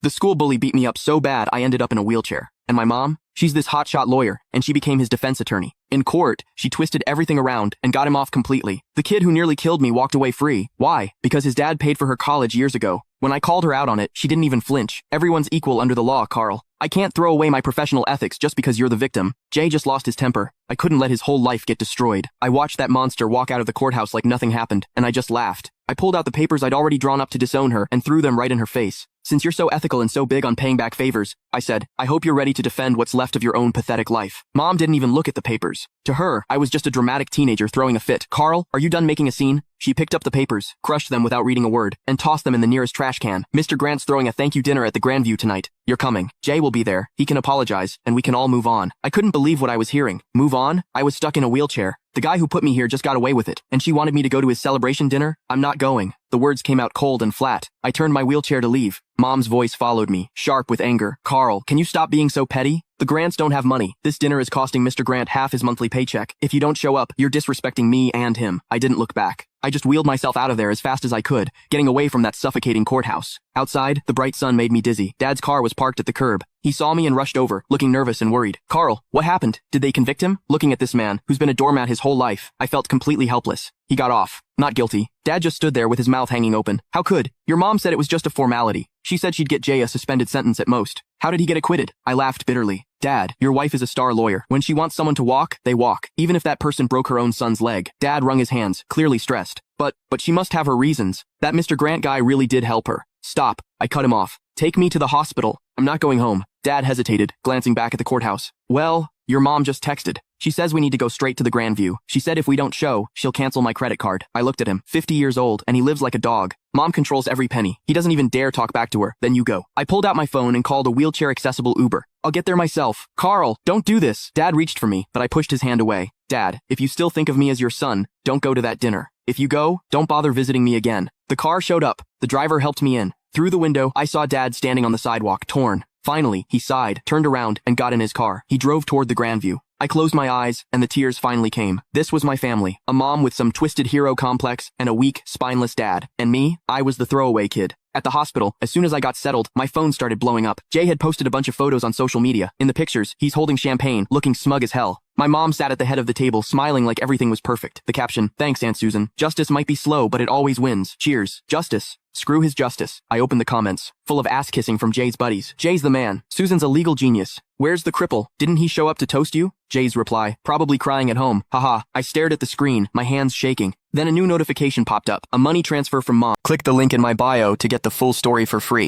The school bully beat me up so bad I ended up in a wheelchair. And my mom? She's this hotshot lawyer, and she became his defense attorney. In court, she twisted everything around and got him off completely. The kid who nearly killed me walked away free. Why? Because his dad paid for her college years ago. When I called her out on it, she didn't even flinch. Everyone's equal under the law, Carl. I can't throw away my professional ethics just because you're the victim. Jay just lost his temper. I couldn't let his whole life get destroyed. I watched that monster walk out of the courthouse like nothing happened, and I just laughed. I pulled out the papers I'd already drawn up to disown her and threw them right in her face. Since you're so ethical and so big on paying back favors, I said, I hope you're ready to defend what's left of your own pathetic life. Mom didn't even look at the papers. To her, I was just a dramatic teenager throwing a fit. Carl, are you done making a scene? She picked up the papers, crushed them without reading a word, and tossed them in the nearest trash can. Mr. Grant's throwing a thank you dinner at the Grandview tonight. You're coming. Jay will be there. He can apologize, and we can all move on. I couldn't believe what I was hearing. Move on? I was stuck in a wheelchair. The guy who put me here just got away with it, and she wanted me to go to his celebration dinner? I'm not going. The words came out cold and flat. I turned my wheelchair to leave. Mom's voice followed me, sharp with anger. Carl, can you stop being so petty? The Grants don't have money. This dinner is costing Mr. Grant half his monthly paycheck. If you don't show up, you're disrespecting me and him. I didn't look back. I just wheeled myself out of there as fast as I could, getting away from that suffocating courthouse. Outside, the bright sun made me dizzy. Dad's car was parked at the curb. He saw me and rushed over, looking nervous and worried. Carl, what happened? Did they convict him? Looking at this man, who's been a doormat his whole life, I felt completely helpless. He got off. Not guilty. Dad just stood there with his mouth hanging open. How could? Your mom said it was just a formality. She said she'd get Jay a suspended sentence at most. How did he get acquitted? I laughed bitterly. Dad, your wife is a star lawyer. When she wants someone to walk, they walk. Even if that person broke her own son's leg. Dad wrung his hands, clearly stressed. But she must have her reasons. That Mr. Grant guy really did help her. Stop. I cut him off. Take me to the hospital. I'm not going home. Dad hesitated, glancing back at the courthouse. Well, your mom just texted. She says we need to go straight to the Grandview. She said if we don't show, she'll cancel my credit card. I looked at him, 50 years old, and he lives like a dog. Mom controls every penny. He doesn't even dare talk back to her. Then you go. I pulled out my phone and called a wheelchair-accessible Uber. I'll get there myself. Carl, don't do this. Dad reached for me, but I pushed his hand away. Dad, if you still think of me as your son, don't go to that dinner. If you go, don't bother visiting me again. The car showed up. The driver helped me in. Through the window, I saw Dad standing on the sidewalk, torn. Finally, he sighed, turned around, and got in his car. He drove toward the Grandview. I closed my eyes, and the tears finally came. This was my family. A mom with some twisted hero complex, and a weak, spineless dad. And me, I was the throwaway kid. At the hospital, as soon as I got settled, my phone started blowing up. Jay had posted a bunch of photos on social media. In the pictures, he's holding champagne, looking smug as hell. My mom sat at the head of the table, smiling like everything was perfect. The caption, thanks, Aunt Susan. Justice might be slow, but it always wins. Cheers. Justice. Screw his justice. I opened the comments, full of ass-kissing from Jay's buddies. Jay's the man. Susan's a legal genius. Where's the cripple? Didn't he show up to toast you? Jay's reply, probably crying at home. Haha. I stared at the screen, my hands shaking. Then a new notification popped up, a money transfer from mom. Click the link in my bio to get the full story for free.